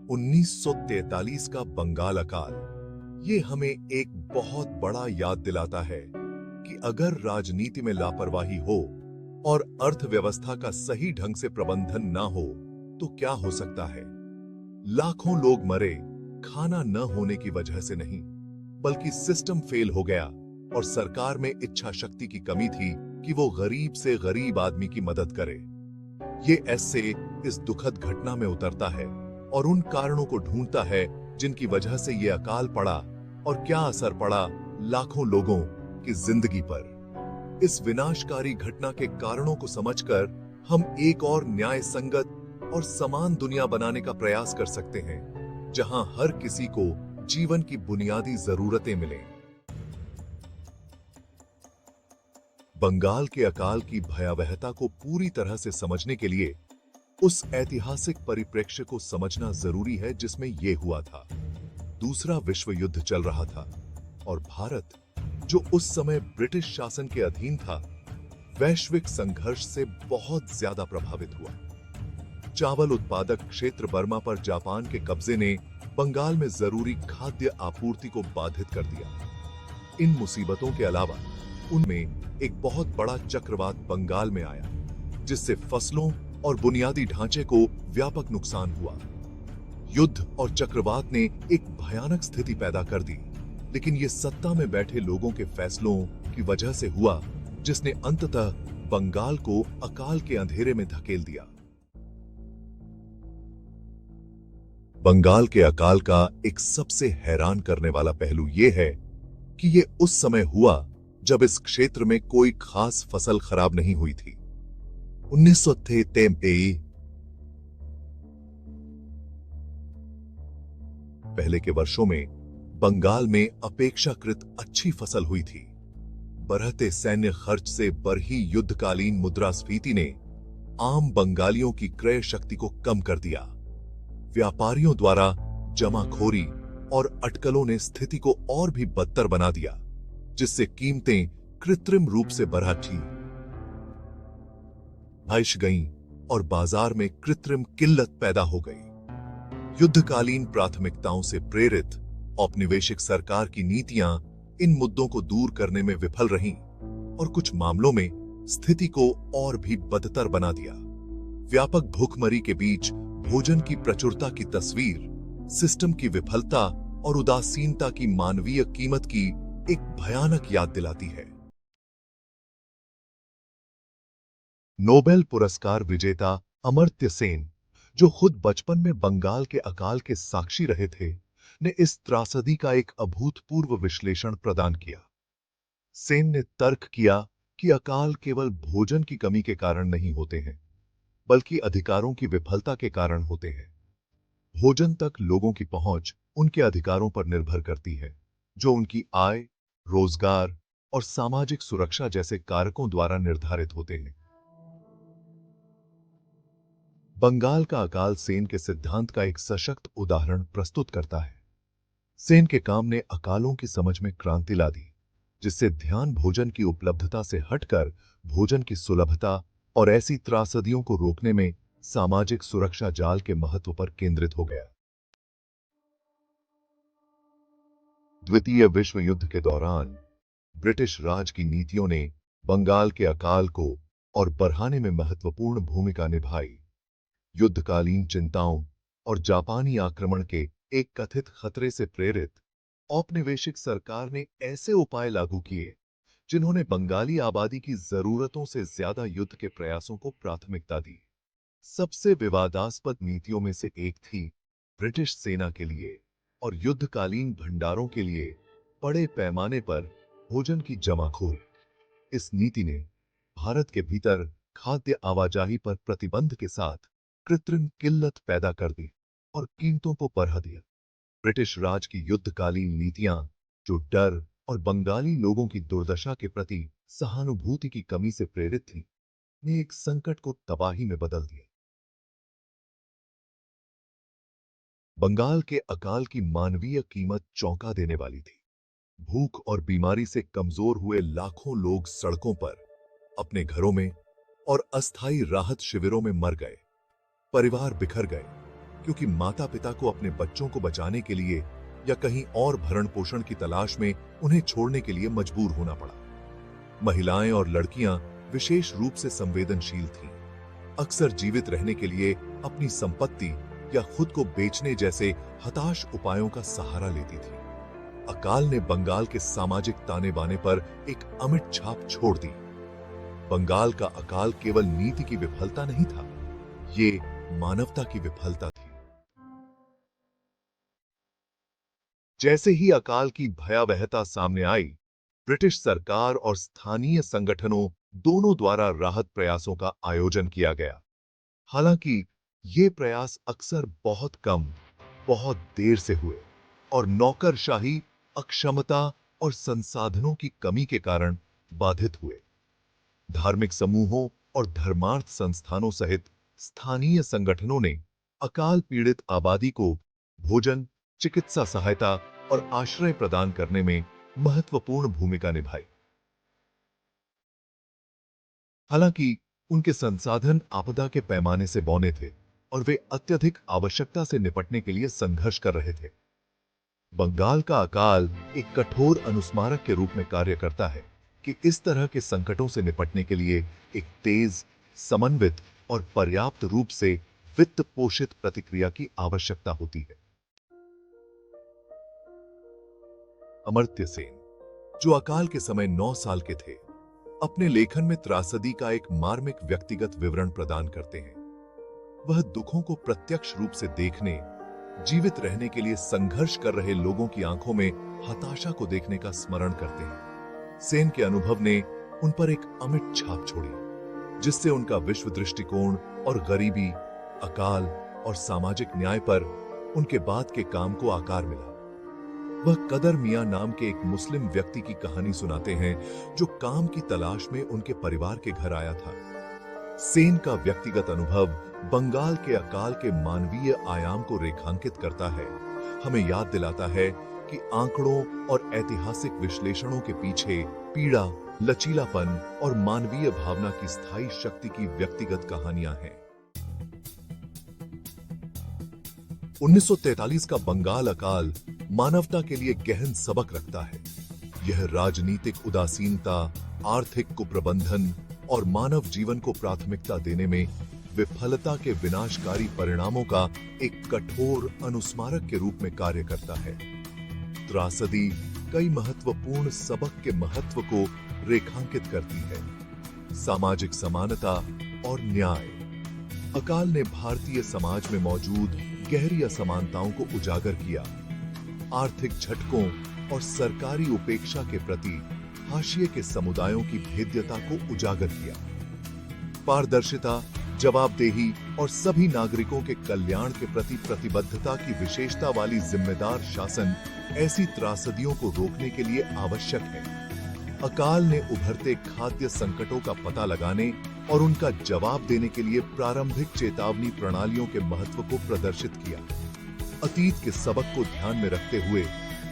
1943 का बंगाल अकाल ये हमें एक बहुत बड़ा याद दिलाता है कि अगर राजनीति में लापरवाही हो और अर्थव्यवस्था का सही ढंग से प्रबंधन ना हो तो क्या हो सकता है। लाखों लोग मरे खाना न होने की वजह से नहीं, बल्कि सिस्टम फेल हो गया और सरकार में इच्छा शक्ति की कमी थी कि वो गरीब से गरीब आदमी की मदद करे। ये ऐसे इस दुखद घटना में उतरता है और उन कारणों को ढूंढता है जिनकी वजह से ये अकाल पड़ा और क्या असर पड़ा लाखों लोगों की जिंदगी पर। इस विनाशकारी घटना के कारणों को समझकर हम एक और न्याय संगत और समान दुनिया बनाने का प्रयास कर सकते हैं, जहां हर किसी को जीवन की बुनियादी जरूरतें मिलें। बंगाल के अकाल की भयावहता को पूरी तरह से समझने के लिए उस ऐतिहासिक परिप्रेक्ष्य को समझना जरूरी है जिसमें यह हुआ था। दूसरा विश्व युद्ध चल रहा था और भारत, जो उस समय ब्रिटिश शासन के अधीन था, वैश्विक संघर्ष से बहुत ज्यादा प्रभावित हुआ। चावल उत्पादक क्षेत्र बर्मा पर जापान के कब्जे ने बंगाल में जरूरी खाद्य आपूर्ति को बाधित कर दिया। इन मुसीबतों के अलावा उनमें एक बहुत बड़ा चक्रवात बंगाल में आया, जिससे फसलों और बुनियादी ढांचे को व्यापक नुकसान हुआ। युद्ध और चक्रवात ने एक भयानक स्थिति पैदा कर दी, लेकिन ये सत्ता में बैठे लोगों के फैसलों की वजह से हुआ, जिसने अंततः बंगाल को अकाल के अंधेरे में धकेल दिया। बंगाल के अकाल का एक सबसे हैरान करने वाला पहलू यह है कि यह उस समय हुआ जब इस क्षेत्र में कोई खास फसल खराब नहीं हुई थी। 1933 पहले के वर्षों में बंगाल में अपेक्षाकृत अच्छी फसल हुई थी। बढ़ते सैन्य खर्च से बढ़ी युद्धकालीन मुद्रास्फीति ने आम बंगालियों की क्रय शक्ति को कम कर दिया। व्यापारियों द्वारा जमाखोरी और अटकलों ने स्थिति को और भी बदतर बना दिया, जिससे कीमतें कृत्रिम रूप से बढ़ी गईं और बाजार में कृत्रिम किल्लत पैदा हो गई। युद्धकालीन प्राथमिकताओं से प्रेरित औपनिवेशिक सरकार की नीतियां इन मुद्दों को दूर करने में विफल रहीं और कुछ मामलों में स्थिति को और भी बदतर बना दिया। व्यापक भूखमरी के बीच भोजन की प्रचुरता की तस्वीर सिस्टम की विफलता और उदासीनता की मानवीय कीमत की एक भयानक याद दिलाती है। नोबेल पुरस्कार विजेता अमर्त्य सेन, जो खुद बचपन में बंगाल के अकाल के साक्षी रहे थे, ने इस त्रासदी का एक अभूतपूर्व विश्लेषण प्रदान किया। सेन ने तर्क किया कि अकाल केवल भोजन की कमी के कारण नहीं होते हैं, बल्कि अधिकारों की विफलता के कारण होते हैं। भोजन तक लोगों की पहुंच उनके अधिकारों पर निर्भर करती है, जो उनकी आय, रोजगार और सामाजिक सुरक्षा जैसे कारकों द्वारा निर्धारित होते हैं। बंगाल का अकाल सेन के सिद्धांत का एक सशक्त उदाहरण प्रस्तुत करता है। सेन के काम ने अकालों की समझ में क्रांति ला दी, जिससे ध्यान भोजन की उपलब्धता से हटकर भोजन की सुलभता और ऐसी त्रासदियों को रोकने में सामाजिक सुरक्षा जाल के महत्व पर केंद्रित हो गया। द्वितीय विश्व युद्ध के दौरान ब्रिटिश राज की नीतियों ने बंगाल के अकाल को और बढ़ाने में महत्वपूर्ण भूमिका निभाई। युद्धकालीन चिंताओं और जापानी आक्रमण के एक कथित खतरे से प्रेरित औपनिवेशिक सरकार ने ऐसे उपाय लागू किए जिन्होंने बंगाली आबादी की जरूरतों से ज्यादा युद्ध के प्रयासों को प्राथमिकता दी। सबसे विवादास्पद नीतियों में से एक थी ब्रिटिश सेना के लिए और युद्धकालीन भंडारों के लिए बड़े पैमाने पर भोजन की जमाखोरी। इस नीति ने भारत के भीतर खाद्य आवाजाही पर प्रतिबंध के साथ कृत्रिम किल्लत पैदा कर दी और कीमतों को बढ़ा दिया। ब्रिटिश राज की युद्धकालीन नीतियां, जो डर और बंगाली लोगों की दुर्दशा के प्रति सहानुभूति की कमी से प्रेरित थी, ने एक संकट को तबाही में बदल दिया। बंगाल के अकाल की मानवीय कीमत चौंका देने वाली थी। भूख और बीमारी से कमजोर हुए लाखों लोग सड़कों पर, अपने घरों में और अस्थायी राहत शिविरों में मर गए। परिवार बिखर गए क्योंकि माता पिता को अपने बच्चों को बचाने के लिए या कहीं और भरण पोषण की तलाश में उन्हें छोड़ने के लिए मजबूर होना पड़ा। महिलाएं और लड़कियां विशेष रूप से संवेदनशील थीं, अक्सर जीवित रहने के लिए अपनी संपत्ति या खुद को बेचने जैसे हताश उपायों का सहारा लेती थी। अकाल ने बंगाल के सामाजिक ताने बाने पर एक अमिट छाप छोड़ दी। बंगाल का अकाल केवल नीति की विफलता नहीं था, ये मानवता की विफलता थी। जैसे ही अकाल की भयावहता सामने आई, ब्रिटिश सरकार और स्थानीय संगठनों दोनों द्वारा राहत प्रयासों का आयोजन किया गया। हालांकि ये प्रयास अक्सर बहुत कम, बहुत देर से हुए और नौकरशाही, अक्षमता और संसाधनों की कमी के कारण बाधित हुए। धार्मिक समूहों और धर्मार्थ संस्थानों सहित स्थानीय संगठनों ने अकाल पीड़ित आबादी को भोजन, चिकित्सा सहायता और आश्रय प्रदान करने में महत्वपूर्ण भूमिका निभाई। हालांकि उनके संसाधन आपदा के पैमाने से बौने थे और वे अत्यधिक आवश्यकता से निपटने के लिए संघर्ष कर रहे थे। बंगाल का अकाल एक कठोर अनुस्मारक के रूप में कार्य करता है कि इस तरह के संकटों से निपटने के लिए एक तेज, समन्वित और पर्याप्त रूप से वित्त पोषित प्रतिक्रिया की आवश्यकता होती है। अमर्त्य सेन, जो अकाल के समय 9 साल के थे, अपने लेखन में त्रासदी का एक मार्मिक व्यक्तिगत विवरण प्रदान करते हैं। वह दुखों को प्रत्यक्ष रूप से देखने, जीवित रहने के लिए संघर्ष कर रहे लोगों की आंखों में हताशा को देखने का स्मरण करते हैं। सेन के अनुभव ने उन पर एक अमिट छाप छोड़ी, जिससे उनका विश्व दृष्टिकोण और गरीबी, अकाल और सामाजिक न्याय पर उनके बाद के काम को आकार मिला। वह कदर मियां नाम के एक मुस्लिम व्यक्ति की कहानी सुनाते हैं, जो काम की तलाश में उनके परिवार के घर आया था। सेन का व्यक्तिगत अनुभव बंगाल के अकाल के मानवीय आयाम को रेखांकित करता है, हमें याद दिलाता है कि आंकड़ों और ऐतिहासिक विश्लेषणों के पीछे पीड़ा, लचीलापन और मानवीय भावना की स्थायी शक्ति की व्यक्तिगत कहानियां हैं। 1943 का बंगाल अकाल मानवता के लिए गहन सबक रखता है। यह राजनीतिक उदासीनता, आर्थिक कुप्रबंधन और मानव जीवन को प्राथमिकता देने में विफलता के विनाशकारी परिणामों का एक कठोर अनुस्मारक के रूप में कार्य करता है। त्रासदी कई महत्वपूर्ण सबक के महत्व को रेखांकित करती है। सामाजिक समानता और न्याय। अकाल ने भारतीय समाज में मौजूद गहरी असमानताओं को उजागर किया। आर्थिक झटकों और सरकारी उपेक्षा के प्रति हाशिए के समुदायों की भेद्यता को उजागर किया। पारदर्शिता, जवाबदेही और सभी नागरिकों के कल्याण के प्रति प्रतिबद्धता की विशेषता वाली जिम्मेदार शासन ऐसी त्रासदियों को रोकने के लिए आवश्यक है। अकाल ने उभरते खाद्य संकटों का पता लगाने और उनका जवाब देने के लिए प्रारंभिक चेतावनी प्रणालियों के महत्व को प्रदर्शित किया। अतीत के सबक को ध्यान में रखते हुए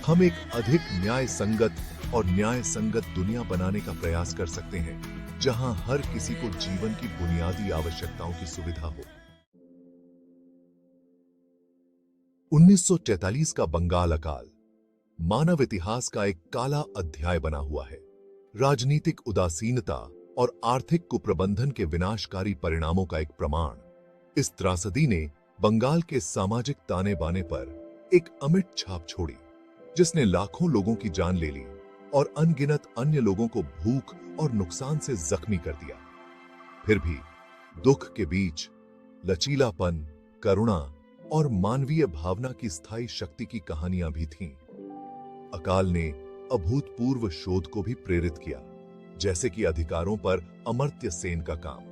हम एक अधिक न्याय संगत और न्याय संगत दुनिया बनाने का प्रयास कर सकते हैं, जहां हर किसी को जीवन की बुनियादी आवश्यकताओं की सुविधा हो। 1943 का बंगाल अकाल मानव इतिहास का एक काला अध्याय बना हुआ है। राजनीतिक उदासीनता और आर्थिक कुप्रबंधन के विनाशकारी परिणामों का एक प्रमाण। इस त्रासदी ने बंगाल के सामाजिक ताने बाने पर एक अमिट छाप छोड़ी, जिसने लाखों लोगों की जान ले ली और अनगिनत अन्य लोगों को भूख और नुकसान से जख्मी कर दिया। फिर भी दुख के बीच लचीलापन, करुणा और मानवीय भावना की स्थायी शक्ति की कहानियां भी थीं। अकाल ने अभूतपूर्व शोध को भी प्रेरित किया, जैसे कि अधिकारों पर अमर्त्य सेन का काम,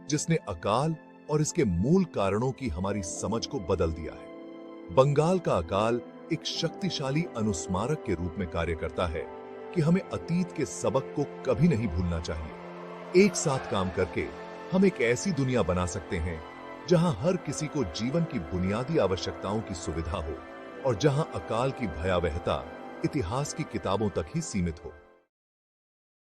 जिसने अकाल और इसके मूल कारणों की हमारी समझ को बदल दिया है। बंगाल का अकाल एक शक्तिशाली अनुस्मारक के रूप में कार्य करता है कि हमें अतीत के सबक को कभी नहीं भूलना चाहिए। एक साथ काम करके हम एक ऐसी दुनिया बना सकते हैं जहां हर किसी को जीवन की बुनियादी आवश्यकताओं की सुविधा हो और जहां अकाल की भयावहता इतिहास की किताबों तक ही सीमित हो।